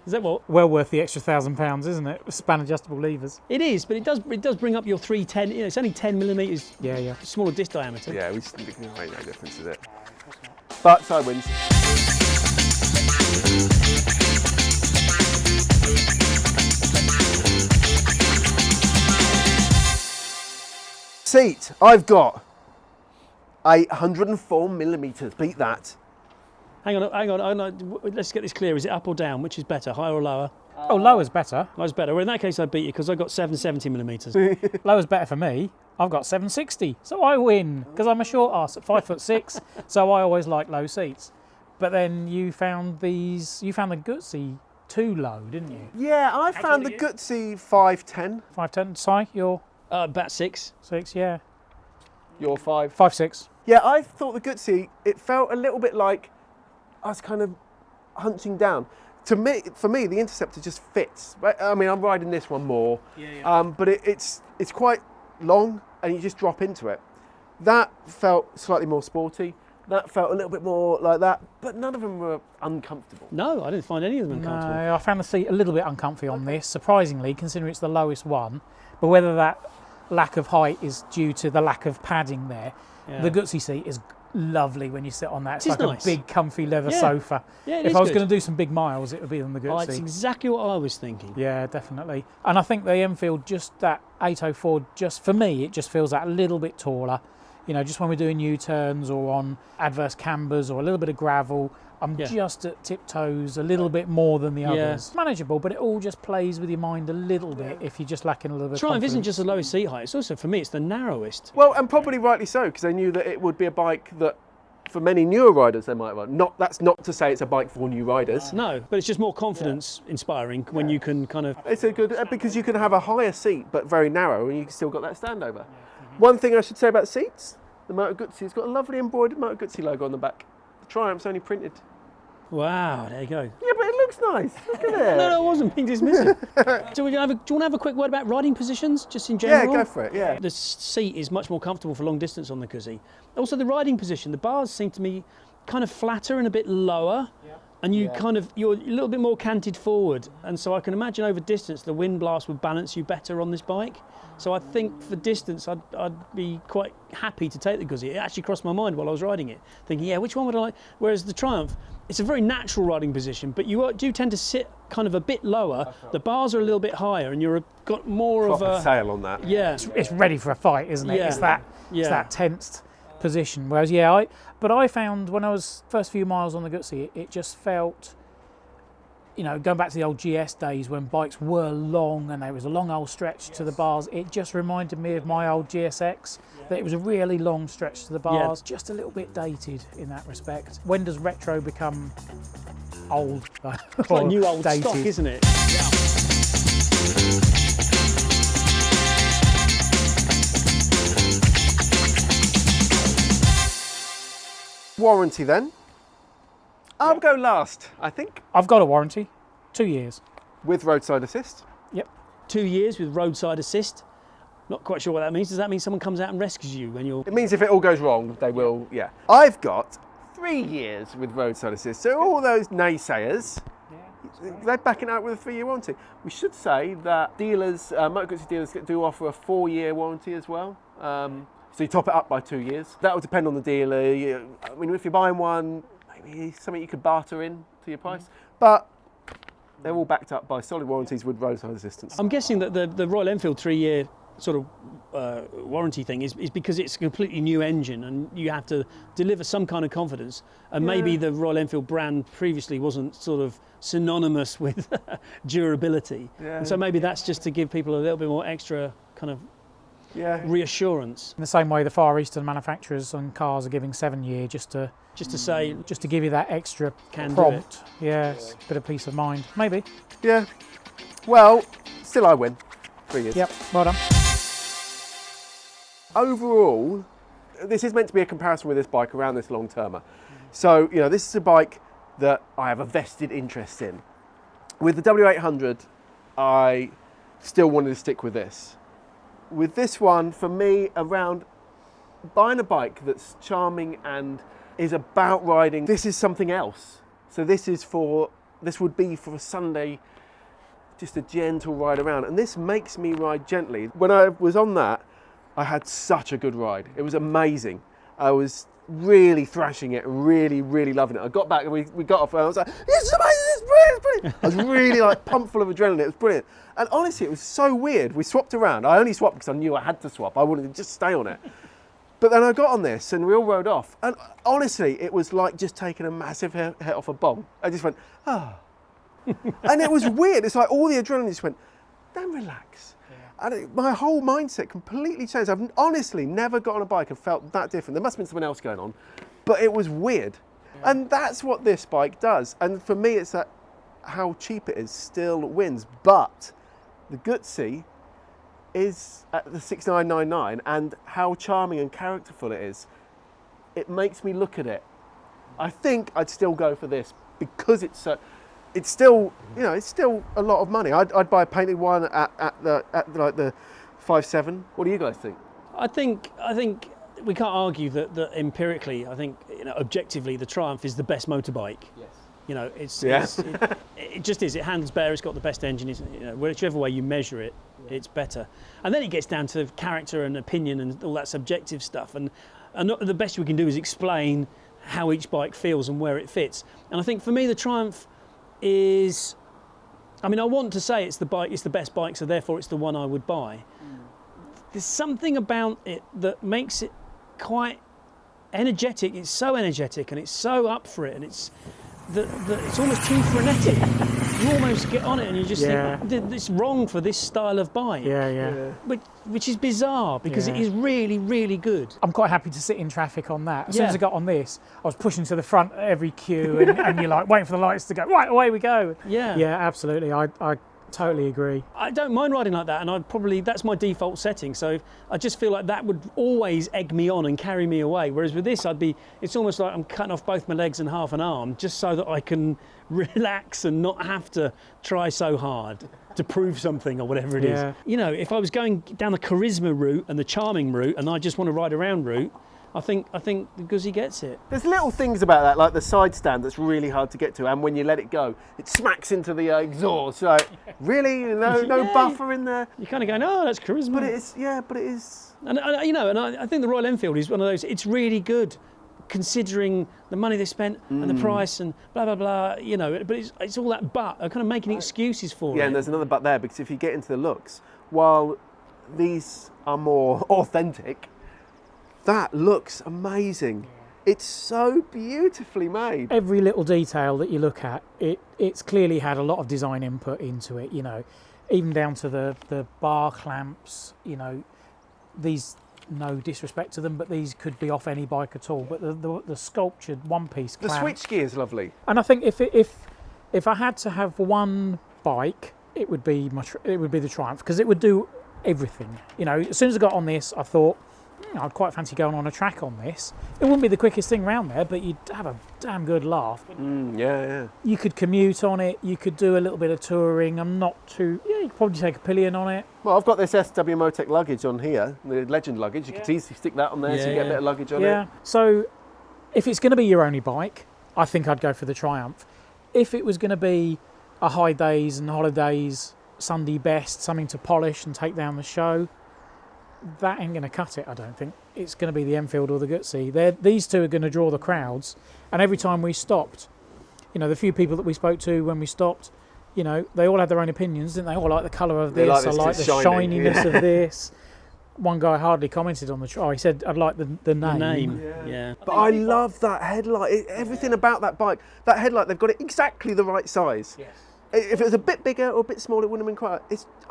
Speaker 2: Is that what?
Speaker 3: Well worth the extra £1,000, isn't it? Span adjustable levers.
Speaker 2: It is, but it does bring up your 310. It's only 10 millimetres
Speaker 3: Yeah.
Speaker 2: smaller disc diameter.
Speaker 1: Yeah, we make no difference, is it? But side wins. Seat, I've got 804 millimetres. Beat that.
Speaker 2: Hang on. Let's get this clear. Is it up or down? Which is better, higher or lower?
Speaker 3: Oh, lower's better.
Speaker 2: Lower's better. Well, in that case, I beat you because I got 770 millimetres.
Speaker 3: Lower's better for me. I've got 760, so I win because I'm a short ass at 5'6", so I always like low seats. But then you found the Guzzi too low, didn't you?
Speaker 1: Yeah, I found the Guzzi 510.
Speaker 3: 5'10", Si, you're
Speaker 2: About 6.
Speaker 3: 6, yeah.
Speaker 1: You're 5.
Speaker 3: 5'6".
Speaker 1: Yeah, I thought the Guzzi, it felt a little bit like I was kind of hunching down. For me, the Interceptor just fits. I mean, I'm riding this one more, but it's quite long and you just drop into it. That felt slightly more sporty. That felt a little bit more like that, but none of them were uncomfortable.
Speaker 2: No, I didn't find any of them uncomfortable.
Speaker 3: No, I found the seat a little bit uncomfy on this, surprisingly, considering it's the lowest one. But whether that lack of height is due to the lack of padding there, the Guzzi seat is lovely when you sit on that. It's like
Speaker 2: nice.
Speaker 3: A big, comfy leather sofa.
Speaker 2: Yeah,
Speaker 3: if I was going to do some big miles, it would be on the Guzzi.
Speaker 2: Oh, it's exactly what I was thinking.
Speaker 3: Yeah, definitely. And I think the Enfield, just that 804, just for me, it just feels that little bit taller. Just when we're doing U-turns or on adverse cambers or a little bit of gravel, I'm just at tiptoes a little bit more than the others. Manageable, but it all just plays with your mind a little bit if you're just lacking a little bit of
Speaker 2: Triumph
Speaker 3: confidence.
Speaker 2: isn't just the lowest seat height, it's also, for me, it's the narrowest.
Speaker 1: Well, and probably rightly so, because they knew that it would be a bike that, for many newer riders, they might ride. That's not to say it's a bike for new riders.
Speaker 2: No, but it's just more confidence inspiring when you can kind of...
Speaker 1: It's a good, because you can have a higher seat, but very narrow, and you can still got that standover. One thing I should say about seats, the Moto Guzzi's got a lovely embroidered Moto Guzzi logo on the back. The Triumph's only printed.
Speaker 2: Wow, there you go.
Speaker 1: Yeah, but it looks nice. Look at it.
Speaker 2: No, I wasn't being dismissive. Do you want to have a quick word about riding positions, just in general?
Speaker 1: Yeah, go for it, yeah.
Speaker 2: The seat is much more comfortable for long distance on the Guzzi. Also, the riding position, the bars seem to me kind of flatter and a bit lower. And you're a little bit more canted forward. And so I can imagine over distance, the wind blast would balance you better on this bike. So I think for distance, I'd be quite happy to take the Guzzi. It actually crossed my mind while I was riding it, thinking, which one would I like? Whereas the Triumph, it's a very natural riding position, but you do tend to sit kind of a bit lower. The bars are a little bit higher, and you've got more
Speaker 1: Proper
Speaker 2: of a
Speaker 1: sail on that.
Speaker 3: Yeah, it's ready for a fight, isn't it?
Speaker 2: Yeah.
Speaker 3: It's that tensed position. Whereas, but I found when I was first few miles on the Guzzi, it just felt, going back to the old GS days when bikes were long and there was a long old stretch to the bars, it just reminded me of my old GSX, that it was a really long stretch to the bars, just a little bit dated in that respect. When does retro become old?
Speaker 2: It's like new old
Speaker 3: dated?
Speaker 2: stock, isn't it?
Speaker 1: Warranty then. I'll go last, I think,
Speaker 3: I've got a warranty, 2 years.
Speaker 1: with roadside assist.
Speaker 3: Yep.
Speaker 2: 2 years with roadside assist. Not quite sure what that means. Does that mean someone comes out and rescues you when you're...
Speaker 1: It means if it all goes wrong, they will, yeah. I've got 3 years with roadside assist. So all those naysayers, they're backing out with a 3-year warranty. We should say that dealers, Moto Guzzi dealers do offer a 4-year warranty as well. So you top it up by 2 years. That will depend on the dealer. I mean, if you're buying one, maybe something you could barter in to your price. But they're all backed up by solid warranties with roadside assistance.
Speaker 2: I'm guessing that the Royal Enfield 3-year sort of warranty thing is because it's a completely new engine and you have to deliver some kind of confidence, and maybe the Royal Enfield brand previously wasn't sort of synonymous with durability, and so maybe that's just to give people a little bit more extra kind of reassurance.
Speaker 3: In the same way the Far Eastern manufacturers on cars are giving 7-year just to give you that extra prompt. Yeah, bit of peace of mind. Maybe.
Speaker 1: Yeah. Well, still I win. 3 years.
Speaker 3: Yep, well done.
Speaker 1: Overall, this is meant to be a comparison with this bike around this long termer. So, this is a bike that I have a vested interest in. With the W800, I still wanted to stick with this. With this one, for me, around buying a bike that's charming and is about riding, this is something else. So this would be for a Sunday, just a gentle ride around. And this makes me ride gently. When I was on that, I had such a good ride. It was amazing. I was really thrashing it, really, really loving it. I got back and we got off and I was like, this is amazing, it's brilliant, it's brilliant. I was really pumped full of adrenaline. It was brilliant. And honestly, it was so weird. We swapped around. I only swapped because I knew I had to swap. I wanted to just stay on it. But then I got on this and we all rode off. And honestly, it was like just taking a massive hit off a bong. I just went, and it was weird. It's like all the adrenaline just went, then relax. And my whole mindset completely changed. I've honestly never got on a bike and felt that different. There must have been something else going on, but it was weird. And that's what this bike does. And for me, it's that how cheap it is still wins. But the Guzzi is at the 6999, and how charming and characterful it is. It makes me look at it. I think I'd still go for this because it's still, it's still a lot of money. I'd buy a painted one at the 5.7. What do you guys think?
Speaker 2: I think we can't argue that empirically. I think objectively the Triumph is the best motorbike. Yes. It just is. It handles better. It's got the best engine. Whichever way you measure it, it's better. And then it gets down to character and opinion and all that subjective stuff. And the best we can do is explain how each bike feels and where it fits. And I think for me the Triumph is, I want to say it's the best bike, so therefore it's the one I would buy. There's something about it that makes it quite energetic. It's so energetic and it's so up for it, and it's almost too frenetic. You almost get on it and you just think it's wrong for this style of bike. Which is bizarre because it is really, really good.
Speaker 3: I'm quite happy to sit in traffic on that. As soon as I got on this, I was pushing to the front at every queue and you're like waiting for the lights to go, right, away we go. Yeah, absolutely. I totally agree.
Speaker 2: I don't mind riding like that, and that's my default setting. So I just feel like that would always egg me on and carry me away. Whereas with this, it's almost like I'm cutting off both my legs and half an arm just so that I can relax and not have to try so hard to prove something or whatever it is. If I was going down the charisma route and the charming route and I just want to ride around route, I think the Guzzi gets it.
Speaker 1: There's little things about that, like the side stand that's really hard to get to, and when you let it go, it smacks into the exhaust. Like, really? No buffer in there?
Speaker 2: You kind of go, no, that's charisma.
Speaker 1: But it is.
Speaker 2: And I think the Royal Enfield is one of those, it's really good considering the money they spent and the price and blah, blah, blah, but it's all that but. I'm kind of making excuses for it.
Speaker 1: Yeah, and there's another but there, because if you get into the looks, while these are more authentic, that looks amazing. It's so beautifully made.
Speaker 3: Every little detail that you look at, it's clearly had a lot of design input into it, even down to the bar clamps, these, no disrespect to them, but these could be off any bike at all. But the sculptured one-piece clamp.
Speaker 1: The switch gear is lovely.
Speaker 3: And I think if I had to have one bike, it would be the Triumph, because it would do everything. As soon as I got on this, I thought, I'd quite fancy going on a track on this. It wouldn't be the quickest thing around there, but you'd have a damn good laugh.
Speaker 1: Yeah.
Speaker 3: You could commute on it, you could do a little bit of touring. You could probably take a pillion on it.
Speaker 1: Well, I've got this SW Motec luggage on here, the Legend luggage. You could easily stick that on there so you get a bit of luggage on it.
Speaker 3: Yeah, so if it's going to be your only bike, I think I'd go for the Triumph. If it was going to be a high days and holidays, Sunday best, something to polish and take down the show, that ain't going to cut it, I don't think. It's going to be the Enfield or the Guzzi. These two are going to draw the crowds. And every time we stopped, the few people that we spoke to when we stopped, they all had their own opinions, didn't they? Oh, I like the colour of this, I like the shininess of this. One guy hardly commented on the he said, I'd like the name.
Speaker 2: The name, yeah.
Speaker 1: But I love that headlight. Everything about that bike. That headlight, they've got it exactly the right size.
Speaker 3: Yes.
Speaker 1: If it was a bit bigger or a bit smaller, it wouldn't have been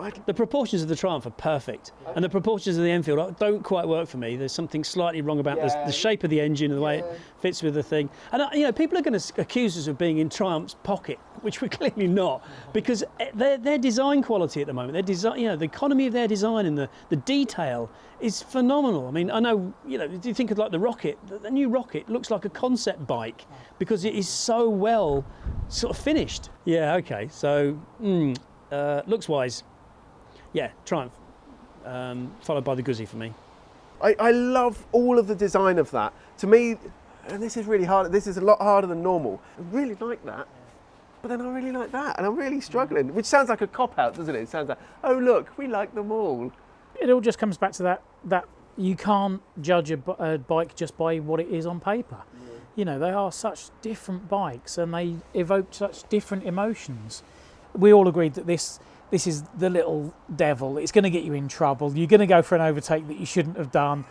Speaker 1: quite...
Speaker 2: The proportions of the Triumph are perfect, and the proportions of the Enfield don't quite work for me. There's something slightly wrong about the shape of the engine and the way it fits with the thing. And people are going to accuse us of being in Triumph's pocket, which we're clearly not, because their design quality at the moment, their design, the economy of their design and the detail is phenomenal. I mean, I know, do you think of like the Rocket? The new Rocket looks like a concept bike because it is so well sort of finished. Yeah, okay. So, looks wise, yeah, Triumph, followed by the Guzzi for me.
Speaker 1: I love all of the design of that. To me, and this is really hard, this is a lot harder than normal. I really like that, but then I really like that, and I'm really struggling, which sounds like a cop-out, doesn't it? It sounds like, oh look, we like them all.
Speaker 3: It all just comes back to that you can't judge a bike just by what it is on paper. They are such different bikes and they evoke such different emotions. We all agreed that this is the little devil. It's going to get you in trouble. You're going to go for an overtake that you shouldn't have done.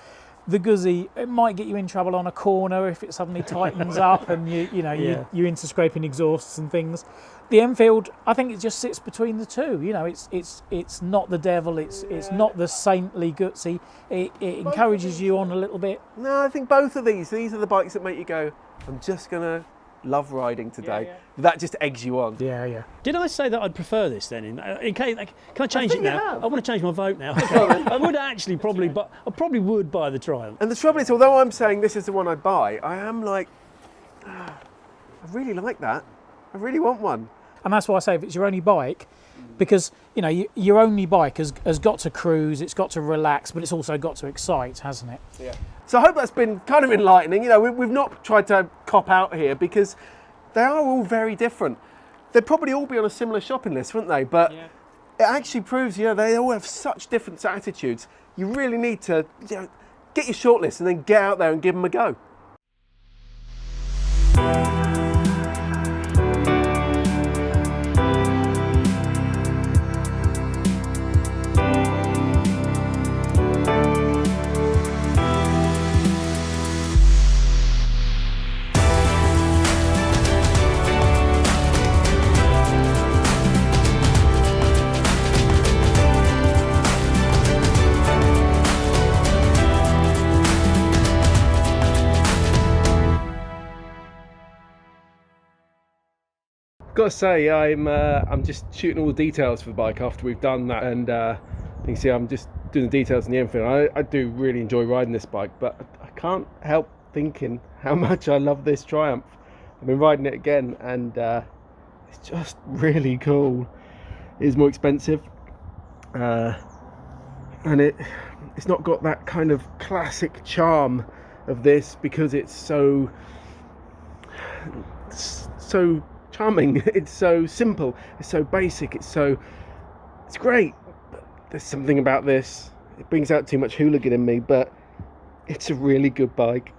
Speaker 3: The Guzzi, it might get you in trouble on a corner if it suddenly tightens up and you're into scraping exhausts and things. The Enfield, I think it just sits between the two. It's not the devil. It's not the saintly Guzzi. It encourages you on a little bit.
Speaker 1: No, I think both of these are the bikes that make you go, I'm just gonna love riding today. That just eggs you on.
Speaker 3: Yeah.
Speaker 2: Did I say that I'd prefer this then? In case, can I change it now? I want to change my vote now. I would actually probably, but I probably would buy the Triumph.
Speaker 1: And the trouble is, although I'm saying this is the one I'd buy, I am like, I really like that. I really want one.
Speaker 3: And that's why I say if it's your only bike, because your only bike has got to cruise, it's got to relax, but it's also got to excite, hasn't it?
Speaker 1: Yeah. So I hope that's been kind of enlightening. We've not tried to cop out here because they are all very different. They'd probably all be on a similar shopping list, wouldn't they? But it actually proves, they all have such different attitudes. You really need to, get your shortlist and then get out there and give them a go. Got to say, I'm just shooting all the details for the bike after we've done that, and you can see I'm just doing the details in the Enfield. I do really enjoy riding this bike, but I can't help thinking how much I love this Triumph. I've been riding it again, and it's just really cool. It is more expensive, and it's not got that kind of classic charm of this because it's so charming. It's so simple, it's so basic, it's great, but there's something about this, it brings out too much hooligan in me, but it's a really good bike.